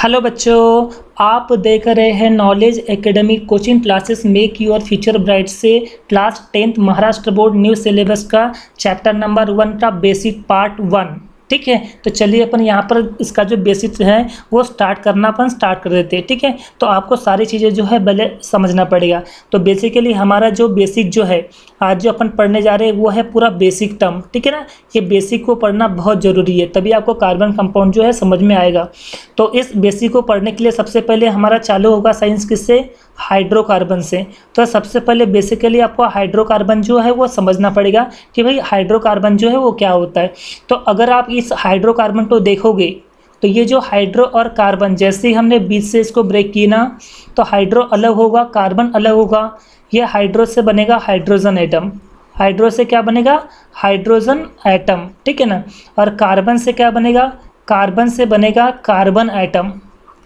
Hello बच्चों, आप देख रहे हैं knowledge academy coaching classes make your future bright से class 10th Maharashtra board new syllabus का चैप्टर नंबर 1 का बेसिक पार्ट 1। ठीक है, तो चलिए अपन यहाँ पर इसका जो बेसिक है वो स्टार्ट कर देते हैं। ठीक है, तो आपको सारी चीज़ें जो है पहले समझना पड़ेगा। तो बेसिकली हमारा जो बेसिक जो है आज जो अपन पढ़ने जा रहे हैं वो है पूरा बेसिक टर्म। ठीक है ना, ये बेसिक को पढ़ना बहुत ज़रूरी है, तभी आपको कार्बन कंपाउंड जो है समझ में आएगा। तो इस बेसिक को पढ़ने के लिए सबसे पहले हमारा चालू होगा साइंस किससे, हाइड्रोकार्बन से। तो सबसे पहले बेसिकली आपको हाइड्रोकार्बन जो है वो समझना पड़ेगा कि भाई हाइड्रोकार्बन जो है वो क्या होता है। तो अगर आप इस हाइड्रोकार्बन को देखोगे तो ये जो हाइड्रो और कार्बन जैसे ही हमने बीच से इसको ब्रेक किया ना, तो हाइड्रो अलग होगा, कार्बन अलग होगा। ये हाइड्रो से बनेगा हाइड्रोजन एटम, हाइड्रो से क्या बनेगा, हाइड्रोजन एटम। ठीक है ना, और कार्बन से क्या बनेगा, कार्बन से बनेगा कार्बन एटम।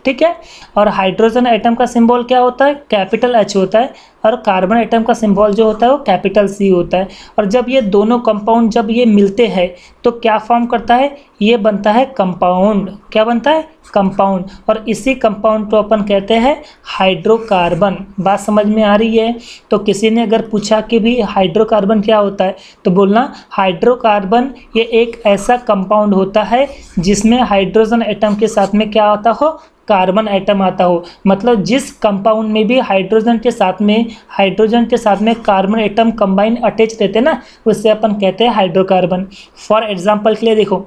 ठीक है, और हाइड्रोजन एटम का सिंबल क्या होता है, कैपिटल एच होता है, और कार्बन एटम का सिंबल जो होता है वो कैपिटल सी होता है। और जब ये दोनों कंपाउंड जब ये मिलते हैं तो क्या फॉर्म करता है, ये बनता है कंपाउंड। क्या बनता है, कंपाउंड। और इसी कंपाउंड को अपन कहते हैं हाइड्रोकार्बन। बात समझ में आ रही है। तो किसी ने अगर पूछा कि भी हाइड्रोकार्बन क्या होता है तो बोलना हाइड्रोकार्बन ये एक ऐसा कंपाउंड होता है जिसमें हाइड्रोजन एटम के साथ में क्या आता हो, कार्बन एटम आता हो। मतलब जिस कंपाउंड में भी हाइड्रोजन के साथ में कार्बन एटम कंबाइन अटैच रहते हैं ना, उससे अपन कहते हैं हाइड्रोकार्बन। फॉर एग्जांपल के लिए देखो,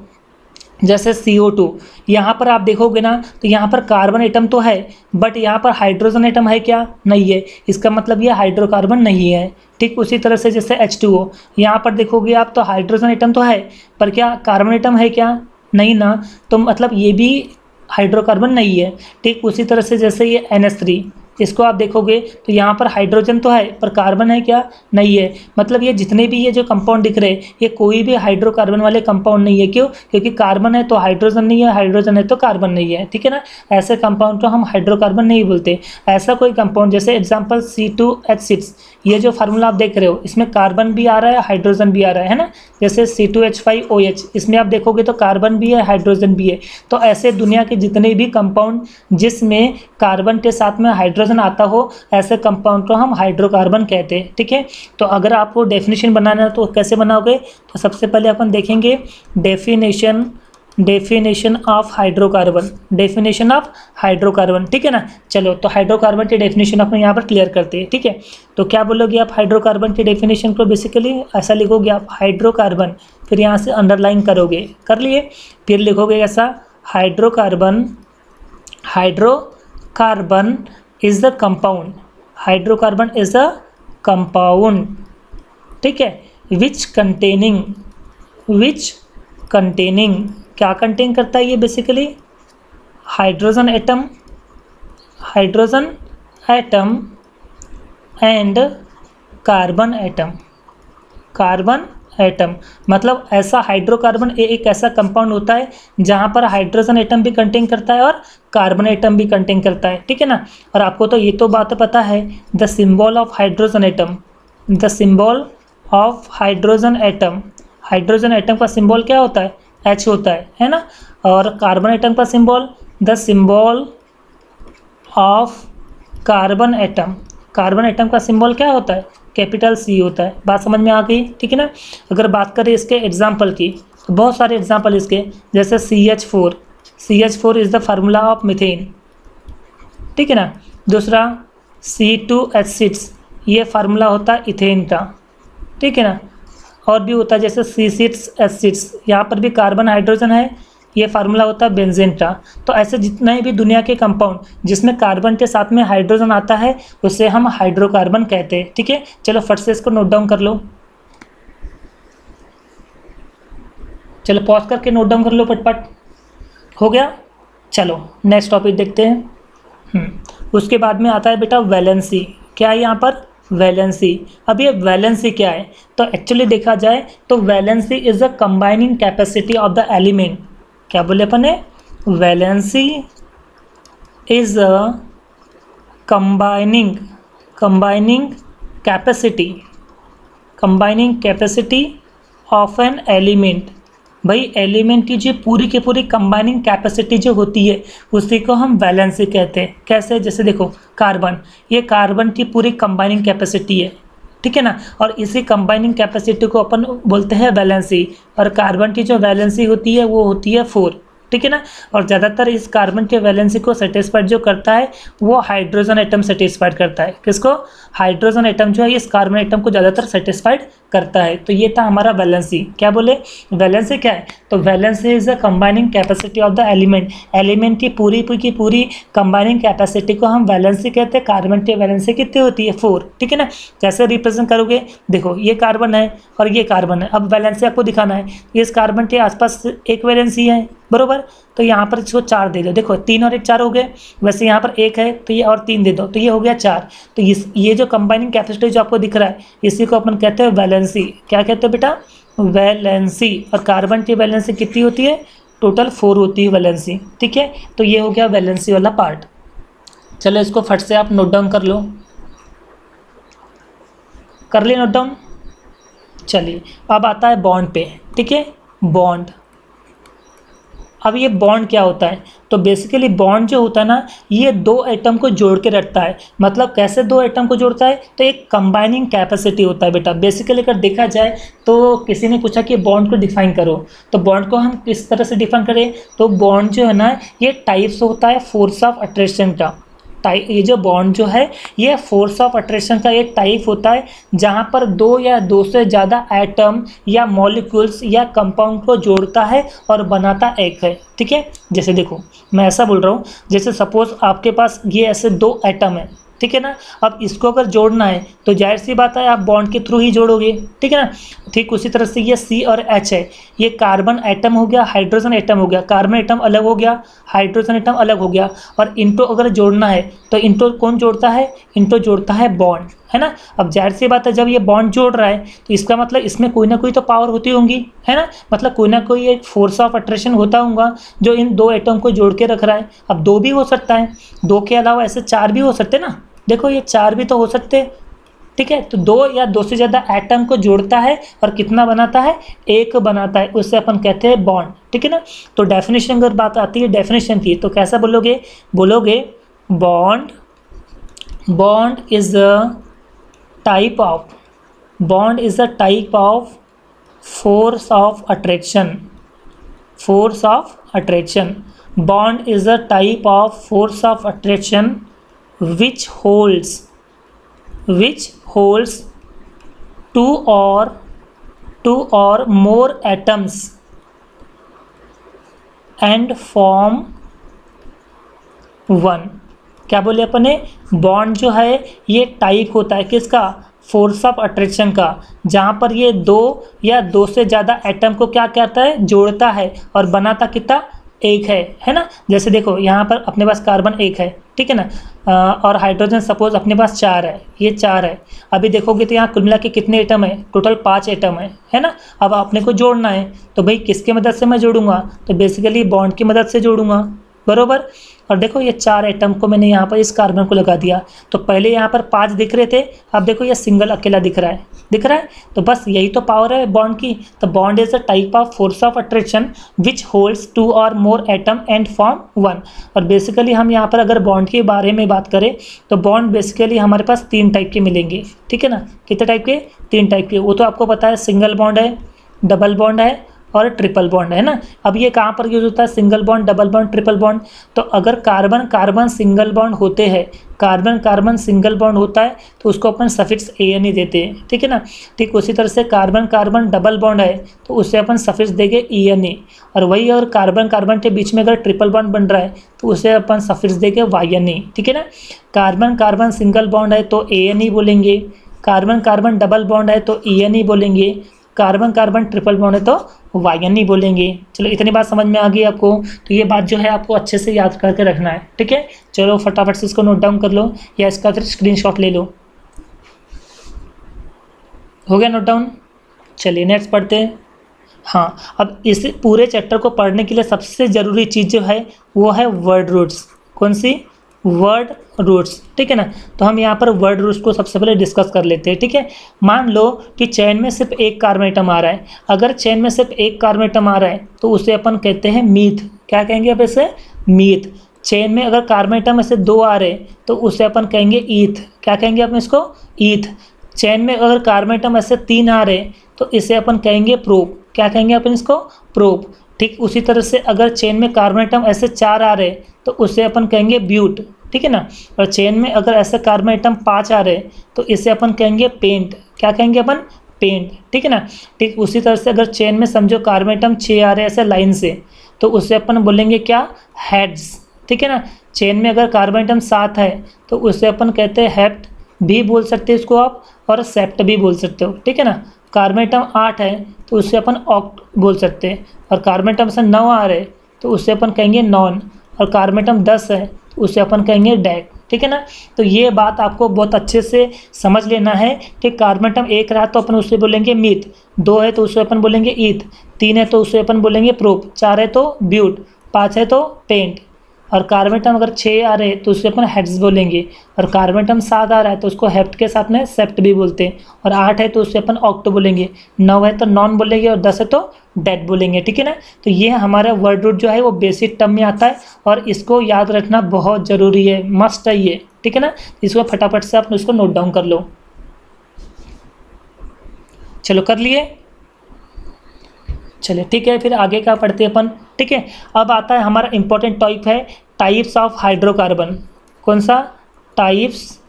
जैसे CO2 यहाँ पर आप देखोगे ना तो यहाँ पर कार्बन एटम तो है बट यहाँ पर हाइड्रोजन एटम है क्या, नहीं है। इसका मतलब ये हाइड्रोकार्बन नहीं है। ठीक उसी तरह से जैसे H2O यहाँ पर देखोगे आप तो हाइड्रोजन एटम तो है पर क्या कार्बन एटम है क्या, नहीं ना। तो मतलब ये भी हाइड्रोकार्बन नहीं है। ठीक उसी तरह से जैसे ये NH3 इसको आप देखोगे तो यहाँ पर हाइड्रोजन तो है पर कार्बन है क्या, नहीं है। मतलब ये जितने भी ये जो कंपाउंड दिख रहे हैं ये कोई भी हाइड्रोकार्बन वाले कंपाउंड नहीं है। क्यों, क्योंकि कार्बन है तो हाइड्रोजन नहीं है, हाइड्रोजन है तो कार्बन नहीं है। ठीक है ना, ऐसे कंपाउंड को हम हाइड्रोकार्बन नहीं बोलते। ऐसा कोई कंपाउंड जैसे एग्जाम्पल C2H6 ये जो फार्मूला आप देख रहे हो इसमें कार्बन भी आ रहा है, हाइड्रोजन भी आ रहा है ना। जैसे C2H5OH इसमें आप देखोगे तो कार्बन भी है, हाइड्रोजन भी है। तो ऐसे दुनिया के जितने भी कंपाउंड जिसमें कार्बन के साथ में हाइड्रोजन आता हो ऐसे कंपाउंड को हम हाइड्रोकार्बन कहते हैं। ठीक है, तो अगर आपको डेफिनेशन बनाना है तो कैसे बनाओगे, तो सबसे पहले अपन देखेंगे definition of hydrocarbon, definition of hydrocarbon. ठीक है ना, चलो तो हाइड्रोकार्बन की डेफिनेशन अपन यहाँ पर क्लियर करते हैं। ठीक है, तो क्या बोलोगे आप हाइड्रोकार्बन की डेफिनेशन को, बेसिकली ऐसा लिखोगे आप हाइड्रोकार्बन, फिर यहाँ से अंडरलाइन करोगे, कर लिए, फिर लिखोगे ऐसा hydrocarbon is the compound, hydrocarbon is the compound. ठीक है, विच कंटेनिंग क्या कंटेन करता है ये, basically hydrogen atom and carbon atom. मतलब ऐसा हाइड्रोकार्बन एक ऐसा कंपाउंड होता है जहाँ पर हाइड्रोजन एटम भी कंटेन करता है और कार्बन एटम भी कंटेन करता है। ठीक है ना, और आपको तो ये तो बात पता है, the symbol of hydrogen atom, hydrogen atom का सिंबल क्या होता है, H होता है ना। और कार्बन एटम का symbol, the symbol of carbon atom का सिंबल क्या होता है, कैपिटल C होता है। बात समझ में आ गई। ठीक है ना, अगर बात करें इसके एग्जाम्पल की तो बहुत सारे एग्जाम्पल इसके, जैसे CH4 is the formula of methane. ठीक है ना, दूसरा C2H6 ये फार्मूला होता है इथेन का। ठीक है ना, और भी होता है जैसे C6H6 यहाँ पर भी कार्बन हाइड्रोजन है, ये फार्मूला होता है बेंजीन का। तो ऐसे जितने भी दुनिया के कंपाउंड जिसमें कार्बन के साथ में हाइड्रोजन आता है उसे हम हाइड्रोकार्बन कहते हैं। ठीक है, चलो फट से इसको नोट डाउन कर लो, चलो पॉज करके नोट डाउन कर लो, पटपट हो गया। चलो नेक्स्ट टॉपिक देखते हैं। उसके बाद में आता है बेटा वैलेंसी। क्या है यहाँ पर, वैलेंसी। अब ये वैलेंसी क्या है, तो एक्चुअली देखा जाए तो valency is the combining capacity of the element. क्या बोले अपन ने, valency is a combining capacity of an element भाई एलिमेंट की जो पूरी की पूरी कंबाइनिंग कैपेसिटी जो होती है उसी को हम वैलेंसी कहते हैं। कैसे? जैसे देखो कार्बन, ये कार्बन की पूरी कंबाइनिंग कैपेसिटी है, ठीक है ना, और इसी कंबाइनिंग कैपेसिटी को अपन बोलते हैं वैलेंसी। और कार्बन की जो वैलेंसी होती है वो होती है 4, ठीक है ना। और ज़्यादातर इस कार्बन के वैलेंसी को सेटिस्फाइड जो करता है वो हाइड्रोजन एटम सेटिस्फाइड करता है। किसको? हाइड्रोजन एटम जो है इस कार्बन एटम को ज़्यादातर सेटिस्फाइड करता है। तो ये था हमारा वैलेंसी। क्या बोले? वैलेंसी क्या है? तो valency is the combining capacity of the element. Element की पूरी कंबाइनिंग कैपेसिटी को हम वैलेंसी कहते हैं। कार्बन की वैलेंसी कितनी होती है? 4, ठीक है ना। कैसे रिप्रेजेंट करोगे? देखो ये कार्बन है और ये कार्बन है। अब वैलेंसी आपको दिखाना है, इस कार्बन के आसपास एक वैलेंसी है, बरोबर। तो यहाँ पर इसको 4 दे दो। देखो 3 और 1 4 हो गए। वैसे यहाँ पर 1 है तो ये और 3 दे दो, तो ये हो गया 4। तो ये जो कंबाइनिंग कैपेसिटी जो आपको दिख रहा है इसी को अपन कहते हैं वैलेंसी। क्या कहते हैं बेटा? वैलेंसी। और कार्बन की वैलेंसी कितनी होती है? टोटल 4 होती है वैलेंसी, ठीक है। तो ये हो गया वैलेंसी वाला पार्ट। चलो इसको फट से आप नोट डाउन कर लो। कर लिया नोट डाउन? चलिए अब आता है बॉन्ड पे, ठीक है। बॉन्ड, अब ये बॉन्ड क्या होता है? तो बेसिकली बॉन्ड जो होता है ना ये 2 एटम को जोड़ के रखता है। मतलब कैसे 2 एटम को जोड़ता है? तो एक कंबाइनिंग कैपेसिटी होता है बेटा। बेसिकली अगर देखा जाए तो किसी ने पूछा कि बॉन्ड को डिफाइन करो, तो बॉन्ड को हम किस तरह से डिफाइन करें? तो बॉन्ड जो है ना ये टाइप्स होता है फोर्स ऑफ अट्रैक्शन का। ये जो बॉन्ड जो है ये फोर्स ऑफ अट्रैक्शन का एक टाइप होता है जहाँ पर 2 या 2 से ज़्यादा एटम या मॉलिक्यूल्स या कंपाउंड को जोड़ता है और बनाता एक है, ठीक है। जैसे देखो मैं ऐसा बोल रहा हूँ, जैसे सपोज आपके पास ये ऐसे 2 एटम है, ठीक है ना। अब इसको अगर जोड़ना है तो जाहिर सी बात है आप बॉन्ड के थ्रू ही जोड़ोगे, ठीक है ना। ठीक उसी तरह से ये C और H है, ये कार्बन एटम हो गया, हाइड्रोजन एटम हो गया। कार्बन एटम अलग हो गया, हाइड्रोजन एटम अलग हो गया। और इनको अगर जोड़ना है तो इनको कौन जोड़ता है? इनको जोड़ता है बॉन्ड, है ना। अब जाहिर सी बात है जब ये बॉन्ड जोड़ रहा है तो इसका मतलब इसमें कोई ना कोई तो पावर होती होंगी, है ना। मतलब कोई ना कोई एक फोर्स ऑफ अट्रैक्शन होता होगा जो इन 2 एटम को जोड़ के रख रहा है। अब 2 भी हो सकता है, 2 के अलावा ऐसे 4 भी हो सकते ना। देखो ये 4 भी तो हो सकते, ठीक है। तो 2 या 2 से ज़्यादा एटम को जोड़ता है और कितना बनाता है? एक बनाता है। उससे अपन कहते हैं बॉन्ड, ठीक है ना। तो डेफिनेशन अगर बात आती है डेफिनेशन की तो कैसा बोलोगे? बोलोगे bond is a type of force of attraction. Bond is a type of force of attraction which holds 2 or more atoms and form 1। क्या बोले अपने? बॉन्ड जो है ये टाइप होता है किसका? फोर्स ऑफ अट्रैक्शन का, जहाँ पर ये 2 या 2 से ज़्यादा एटम को क्या कहता है? जोड़ता है और बनाता कितना? एक है ना। जैसे देखो यहाँ पर अपने पास कार्बन 1 है, ठीक है ना, और हाइड्रोजन सपोज अपने पास 4 है, ये 4 है। अभी देखोगे तो यहाँ कुल मिला के कितने एटम है? टोटल 5 एटम है ना। अब अपने को जोड़ना है तो भाई किसकी मदद से मैं जोड़ूंगा? तो बेसिकली बॉन्ड की मदद से जोड़ूंगा, बरोबर। और देखो ये 4 एटम को मैंने यहाँ पर इस कार्बन को लगा दिया, तो पहले यहाँ पर 5 दिख रहे थे, अब देखो ये सिंगल अकेला दिख रहा है। तो बस यही तो पावर है बॉन्ड की। तो bond is a type of force of attraction which holds 2 और मोर एटम एंड फॉर्म 1। और बेसिकली हम यहाँ पर अगर बॉन्ड के बारे में बात करें तो बॉन्ड बेसिकली हमारे पास 3 टाइप के मिलेंगे, ठीक है ना। कितने टाइप के? 3 टाइप के। वो तो आपको पता है, सिंगल बॉन्ड है, डबल बॉन्ड है और ट्रिपल बॉन्ड, है ना। अब ये कहाँ पर यूज होता है? Single bond, double bond, triple bond. तो अगर कार्बन कार्बन सिंगल बॉन्ड होते हैं, कार्बन कार्बन सिंगल बॉन्ड होता है तो उसको अपन सफिक्स ANE देते हैं, ठीक है ना। ठीक उसी तरह से कार्बन कार्बन डबल बॉन्ड है तो उससे अपन सफिक्स देंगे ENA। और वही और कार्बन कार्बन के बीच में अगर ट्रिपल बॉन्ड बन रहा है तो उसे अपन सफिक्स देंगे YNA, ठीक है ना। कार्बन कार्बन सिंगल बॉन्ड है तो ANE बोलेंगे, कार्बन कार्बन डबल बॉन्ड है तो ENE बोलेंगे, कार्बन कार्बन ट्रिपल बॉन्ड है तो YNE बोलेंगे। चलो इतनी बात समझ में आ गई आपको। तो ये बात जो है आपको अच्छे से याद करके रखना है, ठीक है। चलो फटाफट से इसको नोट डाउन कर लो या इसका फिर स्क्रीनशॉट ले लो। हो गया नोट डाउन? चलिए नेक्स्ट पढ़ते हैं। हाँ, अब इस पूरे चैप्टर को पढ़ने के लिए सबसे ज़रूरी चीज़ जो है वो है वर्ड रूट्स। कौन सी? वर्ड रूट्स, ठीक है ना। तो हम यहाँ पर वर्ड रूट्स को सबसे पहले डिस्कस कर लेते हैं, ठीक है। मान लो कि चेन में सिर्फ एक कार्बन एटम आ रहा है। अगर चेन में सिर्फ एक कार्बन एटम आ रहा है तो उसे अपन कहते हैं मीथ। क्या कहेंगे अब इसे? मीथ। चेन में अगर कार्बन एटम ऐसे 2 आ रहे तो उसे अपन कहेंगे ईथ। क्या कहेंगे अपन इसको? ईथ। चेन में अगर कार्बन एटम ऐसे 3 आ रहे तो इसे अपन कहेंगे प्रोप। क्या कहेंगे अपन इसको? प्रोप। ठीक उसी तरह से अगर चेन में कार्बन एटम ऐसे 4 आ रहे तो उसे अपन कहेंगे ब्यूट, ठीक है ना। और चेन में अगर ऐसे कार्बन एटम 5 आ रहे तो इसे अपन कहेंगे पेंट। क्या कहेंगे अपन? पेंट, ठीक है ना। ठीक उसी तरह से अगर चेन में समझो कार्बन एटम 6 आ रहे ऐसे लाइन से तो उसे अपन बोलेंगे क्या? हेड्स, ठीक है ना। चेन में अगर कार्बन एटम 7 है तो उसे अपन कहते हैं हेप्ट भी बोल सकते हैं इसको आप, और सेप्ट भी बोल सकते हो, ठीक है ना। कार्बन एटम 8 है तो उसे अपन ऑक्ट बोल सकते हैं, और कार्बन एटम से 9 आ रहे तो उसे अपन कहेंगे नॉन, और कार्बन एटम 10 है तो उसे अपन कहेंगे डैक, ठीक है ना। तो ये बात आपको बहुत अच्छे से समझ लेना है कि कार्बन एटम 1 रहा तो अपन उसे बोलेंगे मीथ, 2 है तो उसे अपन बोलेंगे ईथ, 3 है तो उसे अपन बोलेंगे प्रोप, 4 है तो ब्यूट, 5 है तो पेंट, और कार्बन एटम अगर 6 आ रहे तो उसे अपन हेड्स बोलेंगे, और कार्बन एटम 7 आ रहा है तो उसको हेप्ट के साथ में सेप्ट भी बोलते हैं, और 8 है तो उसे अपन ऑक्टो बोलेंगे, 9 है तो नॉन बोलेंगे, और 10 है तो डेड बोलेंगे, ठीक है ना। तो ये हमारा वर्ड रूट जो है वो बेसिक टर्म में आता है, और इसको याद रखना बहुत ज़रूरी है, मस्ट है ये, ठीक है ना। इसको फटाफट से आप उसको नोट डाउन कर लो। चलो कर लिए? चलिए ठीक है, फिर आगे क्या पढ़ते हैं अपन, ठीक है। अब आता है हमारा इंपॉर्टेंट टॉपिक है टाइप्स ऑफ हाइड्रोकार्बन। कौन सा? Types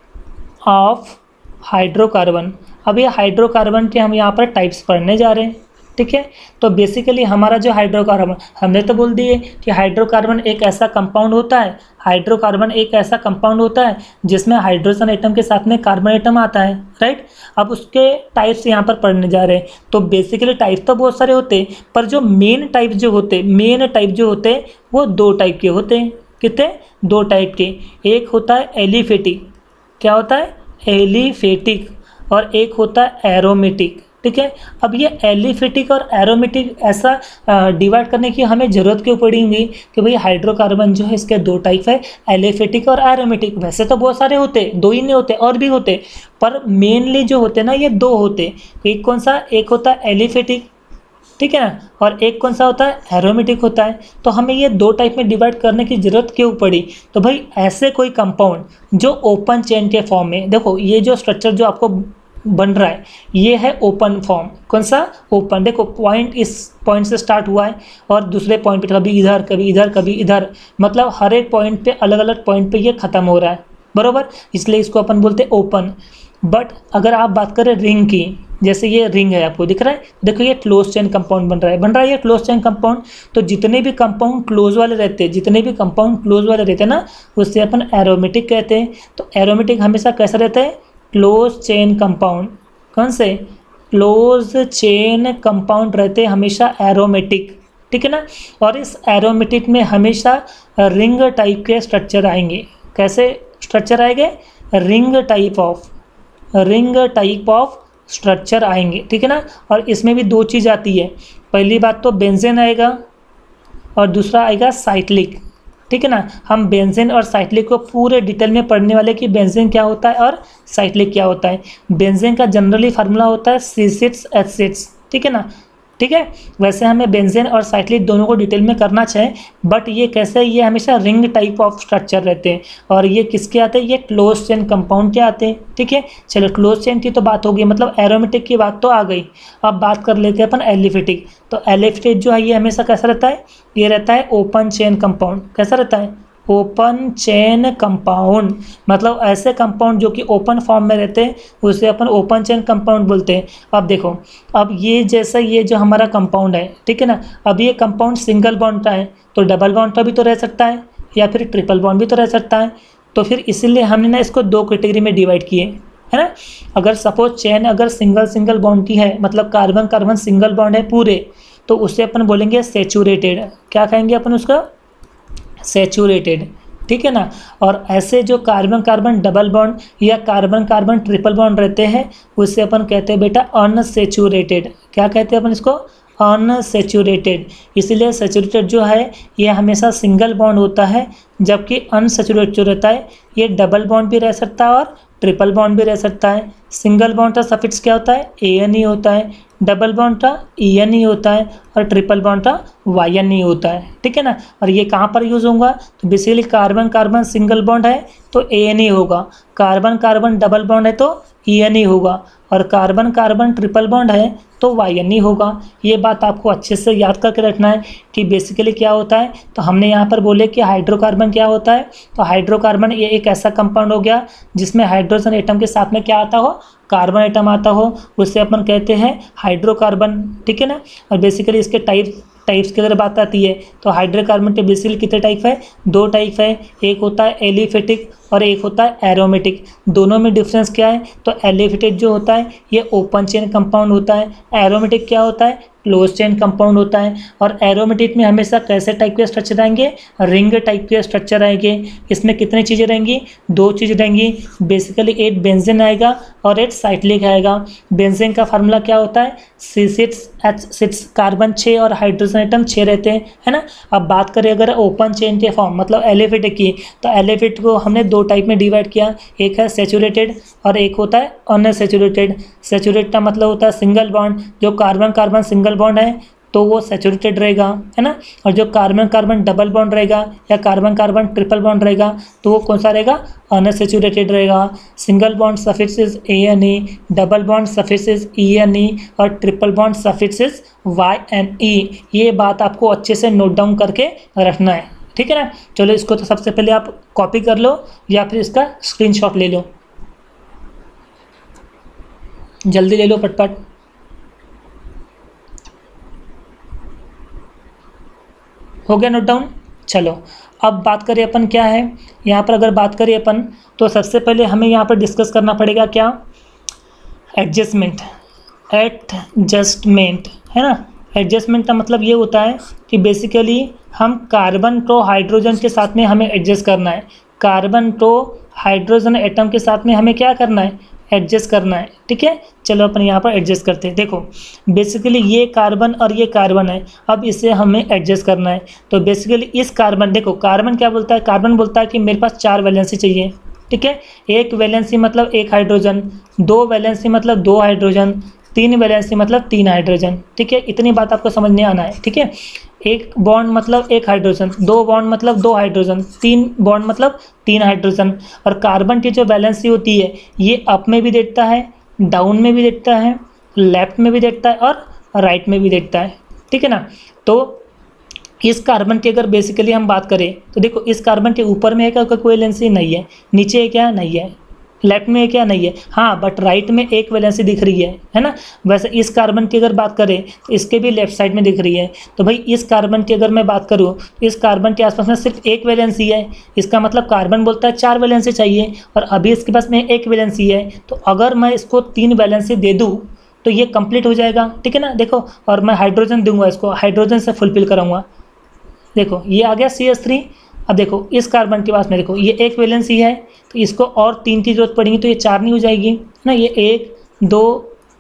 of hydrocarbon. अब ये हाइड्रोकार्बन के हम यहाँ पर टाइप्स पढ़ने जा रहे हैं, ठीक है। तो बेसिकली हमारा जो हाइड्रोकार्बन, हमने तो बोल दिए कि हाइड्रोकार्बन एक ऐसा कंपाउंड होता है, हाइड्रोकार्बन एक ऐसा कंपाउंड होता है जिसमें हाइड्रोजन एटम के साथ में कार्बन एटम आता है, राइट। अब उसके टाइप्स यहाँ पर पढ़ने जा रहे हैं। तो बेसिकली टाइप तो बहुत सारे होते हैं, पर जो मेन टाइप जो होते वो 2 टाइप के होते हैं। कितने? 2 टाइप के। एक होता है एलिफेटिक। क्या होता है? एलिफेटिक। और एक होता है एरोमेटिक, ठीक है। अब ये एलिफेटिक और एरोमेटिक ऐसा डिवाइड करने की हमें ज़रूरत क्यों पड़ेगी कि भाई हाइड्रोकार्बन जो है इसके 2 टाइप है, एलिफेटिक और एरोमेटिक। वैसे तो बहुत सारे होते, 2 ही नहीं होते, और भी होते, पर मेनली जो होते ना ये 2 होते। एक कौन सा? एक होता है एलिफेटिक, ठीक है ना, और एक कौन सा होता है? एरोमेटिक होता है। तो हमें ये 2 टाइप में डिवाइड करने की ज़रूरत क्यों पड़ी? तो भाई ऐसे कोई कंपाउंड जो ओपन चेन के फॉर्म में, देखो ये जो स्ट्रक्चर जो आपको बन रहा है ये है ओपन फॉर्म। कौन सा? ओपन। देखो पॉइंट इस पॉइंट से स्टार्ट हुआ है और दूसरे पॉइंट पे कभी इधर कभी इधर कभी इधर, मतलब हर एक पॉइंट पे अलग अलग पॉइंट पे ये ख़त्म हो रहा है, बरोबर। इसलिए इसको अपन बोलते हैं ओपन। बट अगर आप बात करें रिंग की, जैसे ये रिंग है, आपको दिख रहा है, देखो ये क्लोज चेन कंपाउंड बन रहा है ये क्लोज चेन कंपाउंड। तो जितने भी कंपाउंड क्लोज वाले रहते हैं ना, उससे अपन एरोमेटिक कहते हैं। तो एरोमेटिक हमेशा कैसा रहता है? Close chain compound. कौन से? क्लोज चेन कंपाउंड रहते हैं हमेशा एरोमेटिक, ठीक है ना। और इस एरोमेटिक में हमेशा रिंग टाइप के स्ट्रक्चर आएंगे। कैसे स्ट्रक्चर आएंगे? रिंग टाइप ऑफ स्ट्रक्चर आएंगे, ठीक है ना। और इसमें भी 2 चीज़ आती है। पहली बात तो बेंजीन आएगा और दूसरा आएगा साइक्लिक, ठीक है ना। हम बेंजीन और साइक्लिक को पूरे डिटेल में पढ़ने वाले कि बेंजीन क्या होता है और साइक्लिक क्या होता है। बेंजीन का जनरली फार्मूला होता है C6H6, ठीक है ना, ठीक है। वैसे हमें बेंजीन और साइक्लिक दोनों को डिटेल में करना चाहिए, बट ये कैसे? ये हमेशा रिंग टाइप ऑफ स्ट्रक्चर रहते हैं। और ये किसके आते हैं? ये क्लोज चेन कंपाउंड के आते हैं, ठीक है। चलो क्लोज चेन की तो बात होगी, मतलब एरोमेटिक की बात तो आ गई। अब बात कर लेते हैं अपन एलिफेटिक। तो एलिफेटिक जो है ये हमेशा कैसा रहता है? ये रहता है ओपन चेन कंपाउंड। कैसा रहता है? Open chain compound. मतलब ऐसे कंपाउंड जो कि ओपन फॉर्म में रहते हैं उसे अपन ओपन चेन कंपाउंड बोलते हैं। अब देखो, अब ये जैसा ये जो हमारा कंपाउंड है, ठीक है ना, अब ये कंपाउंड सिंगल बॉन्ड का है तो डबल बॉन्ड का भी तो रह सकता है, या फिर ट्रिपल बॉन्ड भी तो रह सकता है। तो फिर इसीलिए हमने ना इसको 2 कैटेगरी में डिवाइड किए, है ना। अगर सपोज चेन अगर सिंगल बॉन्ड की है, मतलब कार्बन कार्बन सिंगल बॉन्ड है पूरे, तो उसे अपन बोलेंगे सैचुरेटेड। क्या कहेंगे अपन उसका? सैचुरेटेड, ठीक है ना। और ऐसे जो कार्बन कार्बन डबल बॉन्ड या कार्बन कार्बन ट्रिपल बॉन्ड रहते हैं उसे अपन कहते हैं बेटा अनसैचुरेटेड। क्या कहते हैं अपन इसको? अनसैचुरेटेड, इसलिए सैचुरेटेड जो है ये हमेशा सिंगल बॉन्ड होता है, जबकि अनसैचुरेटेड जो रहता है ये डबल बॉन्ड भी रह सकता है और ट्रिपल बॉन्ड भी रह सकता है। सिंगल बॉन्ड का सफिक्स क्या होता है, ANE होता है, डबल बॉन्ड का ENE होता है और ट्रिपल बॉन्ड का YNE होता है, ठीक है ना। और ये कहाँ पर यूज़ होगा, तो basically carbon carbon single bond है तो ANE होगा, कार्बन कार्बन डबल बॉन्ड है तो ENE होगा, और कार्बन कार्बन ट्रिपल बॉन्ड है तो YNE होगा। ये बात आपको अच्छे से याद करके रखना है कि बेसिकली क्या होता है। तो हमने यहाँ पर बोले कि हाइड्रोकार्बन क्या होता है, तो हाइड्रोकार्बन ये एक ऐसा कंपाउंड हो गया जिसमें हाइड्रोजन एटम के साथ में क्या आता हो, कार्बन एटम आता हो, उसे अपन कहते हैं हाइड्रोकार्बन, ठीक है ना। और बेसिकली इसके टाइप्स की अगर बात आती है तो हाइड्रोकार्बन के बेसिकली कितने टाइप है, 2 टाइप है, एक होता है एलिफेटिक और एक होता है एरोमेटिक। दोनों में डिफरेंस क्या है, तो एलिफेटिक जो होता है ये ओपन चेन कंपाउंड होता है, एरोमेटिक क्या होता है, क्लोज चेन कंपाउंड होता है। और एरोमेटिक में हमेशा कैसे टाइप के स्ट्रक्चर आएंगे, रिंग टाइप के स्ट्रक्चर आएंगे। इसमें कितनी चीज़ें रहेंगी, 2 चीज़ रहेंगी, बेसिकली 8 बेंजीन आएगा और 8 साइक्लिक आएगा। बेंजीन का फार्मूला क्या होता है, C6H6, कार्बन 6 और हाइड्रोजन एटम 6 रहते हैं, है ना। अब बात करें अगर ओपन चेन के फॉर्म मतलब एलिफेटिक की, तो एलिफेटिक को हमने 2 टाइप में डिवाइड किया, एक है सैचुरेटेड और एक होता है अनसैचुरेटेड। सैचुरेटेड का मतलब होता है सिंगल बॉन्ड, जो कार्बन कार्बन सिंगल बॉन्ड है तो वो सैचुरेटेड रहेगा, है ना। और जो कार्बन कार्बन डबल बॉन्ड रहेगा या कार्बन कार्बन ट्रिपल बॉन्ड रहेगा तो वो कौन सा रहेगा, अनसैचुरेटेड रहेगा। Single bond suffixes ANE, double bond suffixes ENE और ट्रिपल बॉन्ड सफिक्सेस YNE। ये बात आपको अच्छे से नोट डाउन करके रखना है, ठीक है ना। चलो इसको तो सबसे पहले आप कॉपी कर लो या फिर इसका स्क्रीनशॉट ले लो, जल्दी ले लो पटपट। हो गया नोट डाउन। चलो अब बात करें अपन क्या है यहाँ पर, अगर बात करें अपन तो सबसे पहले हमें यहाँ पर डिस्कस करना पड़ेगा क्या, एडजस्टमेंट है ना। एडजस्टमेंट का मतलब ये होता है कि बेसिकली हम कार्बन को हाइड्रोजन के साथ में हमें एडजस्ट करना है, कार्बन को हाइड्रोजन एटम के साथ में हमें क्या करना है, एडजस्ट करना है, ठीक है। चलो अपन यहाँ पर एडजस्ट करते हैं। देखो बेसिकली ये कार्बन और ये कार्बन है, अब इसे हमें एडजस्ट करना है। तो बेसिकली इस कार्बन, देखो कार्बन क्या बोलता है, कार्बन बोलता है कि मेरे पास 4 वैलेंसी चाहिए, ठीक है। 1 वैलेंसी मतलब 1 हाइड्रोजन, 2 वैलेंसी मतलब 2 हाइड्रोजन, 3 वैलेंसी मतलब 3 हाइड्रोजन, ठीक है। इतनी बात आपको समझने आना है, ठीक है। 1 बॉन्ड मतलब 1 हाइड्रोजन, 2 बॉन्ड मतलब 2 हाइड्रोजन, 3 बॉन्ड मतलब 3 हाइड्रोजन। और कार्बन की जो वैलेंसी होती है ये अप में भी देखता है, डाउन में भी देखता है, लेफ्ट में भी देखता है और राइट में भी देखता है, ठीक है ना। तो इस कार्बन की अगर बेसिकली हम बात करें तो देखो इस कार्बन के ऊपर में है क्या, कोई वैलेंसी नहीं है, नीचे है क्या, नहीं है, लेफ्ट में क्या, नहीं है, हाँ बट राइट में एक वैलेंसी दिख रही है ना। वैसे इस कार्बन की अगर बात करें तो इसके भी लेफ्ट साइड में दिख रही है। तो भाई इस कार्बन की अगर मैं बात करूँ तो इस कार्बन के आसपास में सिर्फ 1 वैलेंसी है, इसका मतलब कार्बन बोलता है 4 वैलेंसी चाहिए और अभी इसके पास में 1 वैलेंसी है। तो अगर मैं इसको 3 वैलेंसी दे दूँ तो ये कंप्लीट हो जाएगा, ठीक है ना। देखो और मैं हाइड्रोजन दूंगा, इसको हाइड्रोजन से फुलफिल कराऊंगा। देखो ये आ गया CH3। अब देखो इस कार्बन के पास में देखो ये 1 वैलेंसी है तो इसको और 3 की जरूरत पड़ेगी तो ये 4 नहीं हो जाएगी ना, ये 1 2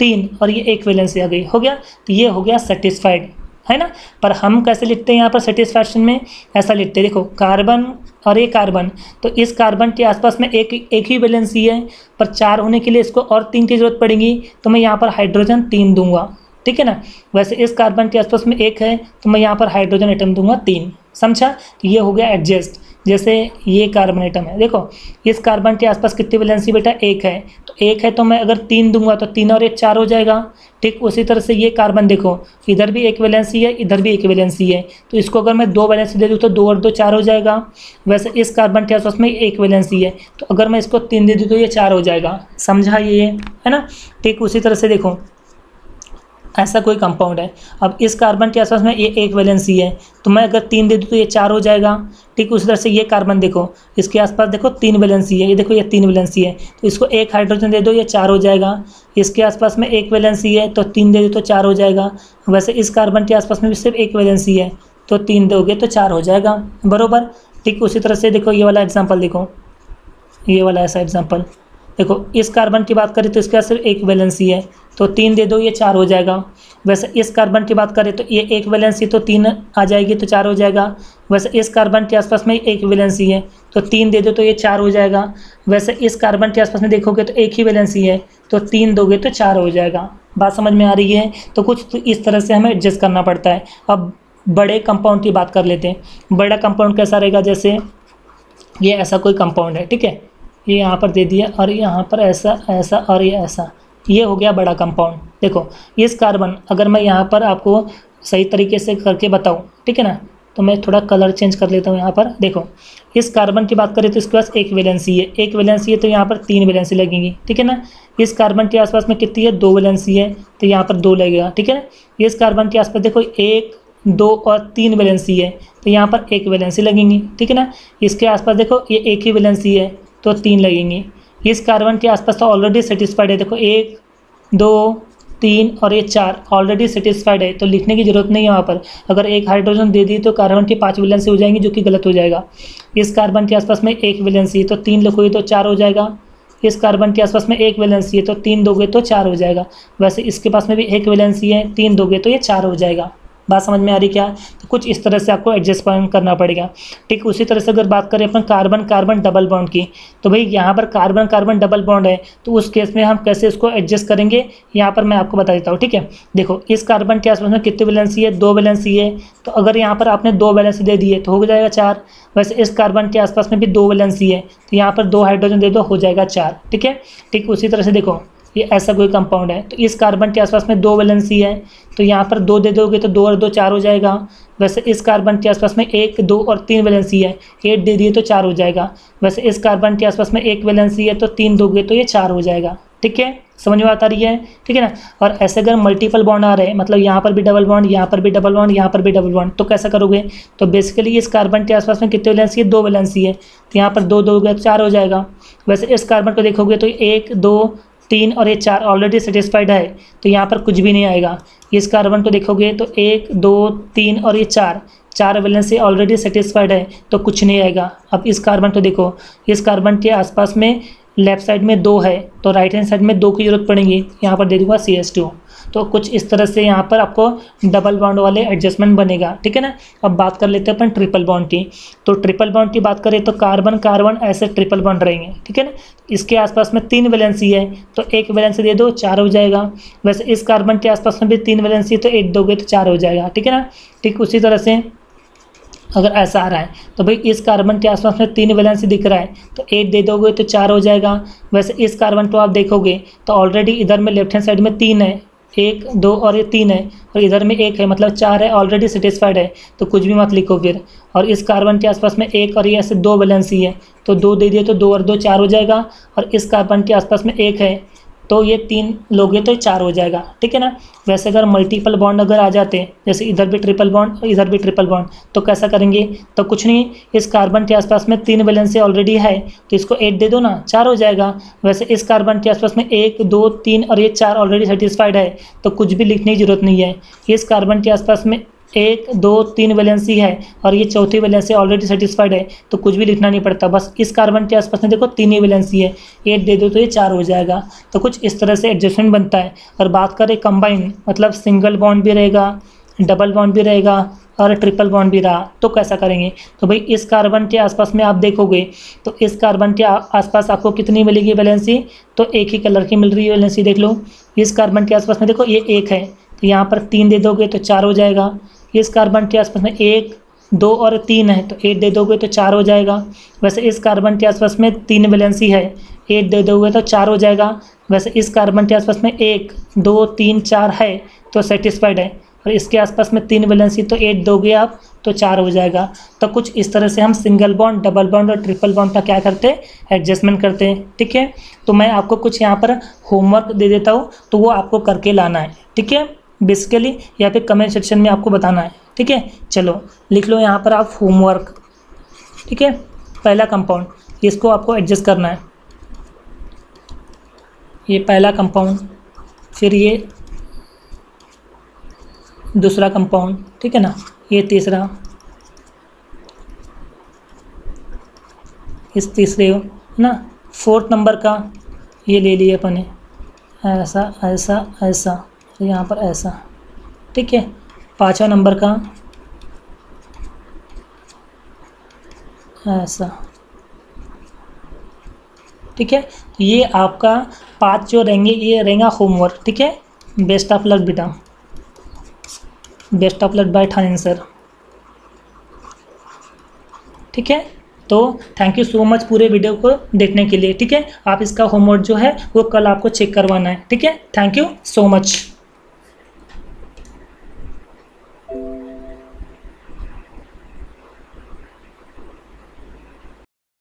3 और ये 1 वैलेंसी आ गई, हो गया। तो ये हो गया सेटिस्फाइड, है ना। पर हम कैसे लिखते हैं यहाँ पर सेटिस्फैक्शन में, ऐसा लिखते हैं, देखो कार्बन और ये कार्बन, तो इस कार्बन के आसपास में एक ही वैलेंसी है पर 4 होने के लिए इसको और 3 की जरूरत पड़ेगी तो मैं यहाँ पर हाइड्रोजन 3 दूंगा, ठीक है ना। वैसे इस कार्बन के आसपास में 1 है तो मैं यहाँ पर हाइड्रोजन एटम दूंगा 3, समझा। तो ये हो गया एडजस्ट। जैसे ये कार्बन एटम है, देखो इस कार्बन के आसपास कितनी वैलेंसी बेटा, 1 है, तो 1 है तो मैं अगर 3 दूंगा तो 3 और 1 4 हो जाएगा, ठीक। उसी तरह से ये कार्बन देखो इधर भी 1 वैलेंसी है, इधर भी 1 वैलेंसी है, तो इसको अगर मैं 2 वैलेंसी दे दूँ तो 2 और 2 4 हो जाएगा। वैसे इस कार्बन के आसपास में 1 वैलेंसी है तो अगर मैं इसको 3 दे दूँ तो ये 4 हो जाएगा, समझा ये, है ना। ठीक उसी तरह से देखो ऐसा कोई कंपाउंड है, अब इस कार्बन के आसपास में ये 1 वैलेंसी है तो मैं अगर 3 दे दूँ तो ये 4 हो जाएगा, ठीक। उसी तरह से ये कार्बन देखो इसके आसपास देखो 3 वैलेंसी है, ये देखो ये 3 वैलेंसी है तो इसको 1 हाइड्रोजन दे दो ये 4 हो जाएगा। इसके आसपास में 1 वैलेंसी है तो 3 दे दो तो 4 हो जाएगा। वैसे इस कार्बन के आसपास में भी सिर्फ 1 वैलेंसी है तो 3 दोगे तो 4 हो जाएगा, बरोबर, ठीक। उसी तरह से देखो ये वाला एग्जाम्पल, देखो ये वाला ऐसा एग्जाम्पल, देखो इस कार्बन की बात करें तो इसके पास सिर्फ 1 वैलेंसी है तो 3 दे दो, ये 4 हो जाएगा। वैसे इस कार्बन की बात करें तो ये एक वैलेंसी तो 3 आ जाएगी तो 4 हो जाएगा। वैसे इस कार्बन के आसपास में एक वैलेंसी है तो 3 दे दो तो ये 4 हो जाएगा। वैसे इस कार्बन के आसपास में देखोगे तो एक ही वैलेंसी है तो 3 दोगे तो 4 हो जाएगा। बात समझ में आ रही है? तो कुछ तो इस तरह से हमें एडजस्ट करना पड़ता है। अब बड़े कंपाउंड की बात कर लेते हैं। बड़ा कंपाउंड कैसा रहेगा, जैसे ये ऐसा कोई कंपाउंड है, ठीक है, ये यहाँ पर दे दिया और यहाँ पर ऐसा ऐसा और ये ऐसा, ये हो गया बड़ा कंपाउंड। देखो इस कार्बन, अगर मैं यहाँ पर आपको सही तरीके से करके बताऊँ, ठीक है ना, तो मैं थोड़ा कलर चेंज कर लेता हूँ। यहाँ पर देखो इस कार्बन की बात करें तो इसके पास एक वैलेंसी है, एक वैलेंसी है तो यहाँ पर 3 वैलेंसी लगेंगी, ठीक है ना। इस कार्बन के आसपास में कितनी है, 2 वैलेंसी है तो यहाँ पर 2 लगेगा, ठीक है ना। इस कार्बन के आसपास देखो 1, 2 और 3 वैलेंसी है तो यहाँ पर 1 वैलेंसी लगेंगी, ठीक है ना। इसके आसपास देखो ये एक ही वैलेंसी है तो 3 लगेंगी। इस कार्बन के आसपास तो ऑलरेडी सेटिस्फाइड है, देखो 1, 2, 3 और ये 4 ऑलरेडी सेटिस्फाइड है तो लिखने की जरूरत नहीं है। वहाँ पर अगर एक हाइड्रोजन दे दी तो कार्बन की 5 वैलेंसी हो जाएंगी, जो कि गलत हो जाएगा। इस कार्बन के आसपास में एक वैलेंसी तो 3 लिखोगे तो 4 हो जाएगा। इस कार्बन के आसपास में एक वैलेंसी है तो 3 दोगे तो 4 हो जाएगा। वैसे इसके पास में भी एक वैलेंसी है, 3 दोगे तो ये 4 हो जाएगा। बात समझ में आ रही क्या? तो कुछ इस तरह से आपको एडजस्टमेंट करना पड़ेगा। ठीक उसी तरह से अगर बात करें अपन कार्बन कार्बन डबल बॉन्ड की, तो भाई यहाँ पर कार्बन कार्बन डबल बॉन्ड है तो उस केस में हम कैसे इसको एडजस्ट करेंगे, यहाँ पर मैं आपको बता देता हूँ, ठीक है। देखो इस कार्बन के आसपास में कितनी वैलेंसी है, 2 वैलेंसी है, तो अगर यहाँ पर आपने 2 वैलेंसी दे दी है तो हो जाएगा 4। वैसे इस कार्बन के आसपास में भी 2 वैलेंसी है तो यहाँ पर 2 हाइड्रोजन दे दो, हो जाएगा 4, ठीक है। ठीक उसी तरह से देखो ये ऐसा कोई कंपाउंड है तो इस कार्बन के आसपास में 2 वैलेंसी है तो यहाँ पर 2 दे दोगे तो 2 और 2 4 हो जाएगा। वैसे इस कार्बन के आसपास में 1, 2 और 3 वैलेंसी है, 8 दे दिए तो 4 हो जाएगा। वैसे इस कार्बन के आसपास में 1 वैलेंसी है तो 3 दोगे तो ये 4 हो जाएगा, ठीक है। समझ में आता रही है, ठीक है ना। और ऐसे अगर मल्टीपल बॉन्ड आ रहे हैं, मतलब यहाँ पर भी डबल बॉन्ड, यहाँ पर भी डबल बॉन्ड, यहाँ पर भी डबल बॉन्ड, तो कैसा करोगे, तो बेसिकली इस कार्बन के आसपास में कितने वैलेंसी है, 2 वैलेंसी है तो यहाँ पर 2 दोगे तो 4 हो जाएगा। वैसे इस कार्बन को देखोगे तो 1, 2, 3 और ये 4 ऑलरेडी सेटिस्फाइड है तो यहाँ पर कुछ भी नहीं आएगा। इस कार्बन को देखोगे तो 1, 2, 3 और ये 4 वैलेंसी ऑलरेडी सेटिस्फाइड है तो कुछ नहीं आएगा। अब इस कार्बन को देखो, इस कार्बन के आसपास में लेफ्ट साइड में 2 है तो राइट हैंड साइड में 2 की जरूरत पड़ेगी, यहाँ पर दे दूंगा CH2। तो कुछ इस तरह से यहाँ पर आपको डबल बॉन्ड वाले एडजस्टमेंट बनेगा, ठीक है ना। अब बात कर लेते हैं अपन ट्रिपल बॉन्ड की। तो ट्रिपल बॉन्ड की बात करें तो कार्बन कार्बन ऐसे ट्रिपल बॉन्ड रहेंगे, ठीक है ना। इसके आसपास में 3 वैलेंसी है तो 1 वैलेंसी दे दो, 4 हो जाएगा। वैसे इस कार्बन के आसपास में भी 3 वैलेंसी तो 1 दोगे तो 4 हो जाएगा, ठीक है ना। ठीक उसी तरह से अगर ऐसा आ रहा है तो भाई इस कार्बन के आसपास में 3 वैलेंसी दिख रहा है तो 8 दे दोगे तो 4 हो जाएगा। वैसे इस कार्बन को आप देखोगे तो ऑलरेडी इधर में लेफ्ट हैंड साइड में 3 है, 1, 2 और ये 3 है और इधर में 1 है, मतलब 4 है, ऑलरेडी सेटिस्फाइड है तो कुछ भी मत लिखो फिर। और इस कार्बन के आसपास में 1 और ये ऐसे 2 वैलेंसी है तो 2 दे दिए तो 2 और 2 4 हो जाएगा। और इस कार्बन के आसपास में 1 है तो ये 3 लोगे तो 4 हो जाएगा, ठीक है ना। वैसे अगर मल्टीपल बॉन्ड अगर आ जाते हैं, जैसे इधर भी ट्रिपल बॉन्ड और इधर भी ट्रिपल बॉन्ड, तो कैसा करेंगे, तो कुछ नहीं, इस कार्बन के आसपास में 3 वैलेंसी ऑलरेडी है तो इसको 8 दे दो ना, 4 हो जाएगा। वैसे इस कार्बन के आसपास में 1, 2, 3 और ये 4 ऑलरेडी सेटिस्फाइड है तो कुछ भी लिखने की जरूरत नहीं है। इस कार्बन के आसपास में 1, 2, 3 वैलेंसी है और ये चौथी वैलेंसी ऑलरेडी सेटिस्फाइड है तो कुछ भी लिखना नहीं पड़ता। बस इस कार्बन के आसपास में देखो 3 ही वैलेंसी है, 8 दे दो तो ये 4 हो जाएगा। तो कुछ इस तरह से एडजस्टमेंट बनता है। और बात करें कंबाइन, मतलब सिंगल बॉन्ड भी रहेगा, डबल बॉन्ड भी रहेगा और ट्रिपल बॉन्ड भी रहा, तो कैसा करेंगे, तो भाई इस कार्बन के आसपास में आप देखोगे तो इस कार्बन के आसपास आपको कितनी मिलेगी वैलेंसी, तो एक ही कलर की मिल रही है वैलेंसी, देख लो। इस कार्बन के आसपास में देखो ये 1 है तो यहाँ पर 3 दे दोगे तो 4 हो जाएगा। इस कार्बन के आसपास में 1, 2 और 3 है तो 8 दे दोगे तो 4 हो जाएगा। वैसे इस कार्बन के आसपास में 3 वैलेंसी है, 8 दे दोगे तो 4 हो जाएगा। वैसे इस कार्बन के आसपास में 1, 2, 3, 4 है तो सेटिस्फाइड है और इसके आसपास में 3 वैलेंसी तो 8 दोगे आप तो 4 हो जाएगा। तो कुछ इस तरह से हम सिंगल बॉन्ड, डबल बॉन्ड और ट्रिपल बॉन्ड का क्या करते हैं, एडजस्टमेंट करते हैं, ठीक है। तो मैं आपको कुछ यहाँ पर होमवर्क दे देता हूँ तो वो आपको करके लाना है, ठीक है, बेसिकली या फिर कमेंट सेक्शन में आपको बताना है, ठीक है। चलो लिख लो यहाँ पर आप होमवर्क, ठीक है। पहला कंपाउंड, इसको आपको एडजस्ट करना है, ये पहला कंपाउंड, फिर ये दूसरा कंपाउंड, ठीक है ना, ये तीसरा, इस तीसरे ना 4th नंबर का ये ले लिए अपन ने, ऐसा ऐसा ऐसा, यहाँ पर ऐसा, ठीक है। 5वां नंबर का ऐसा, ठीक है। तो ये आपका 5 जो रहेंगे ये रहेगा होमवर्क, ठीक है। बेस्ट ऑफ लक बेटा, best of luck bye answer, ठीक है। तो थैंक यू सो मच पूरे वीडियो को देखने के लिए, ठीक है। आप इसका होमवर्क जो है वो कल आपको चेक करवाना है, ठीक है। Thank you so much.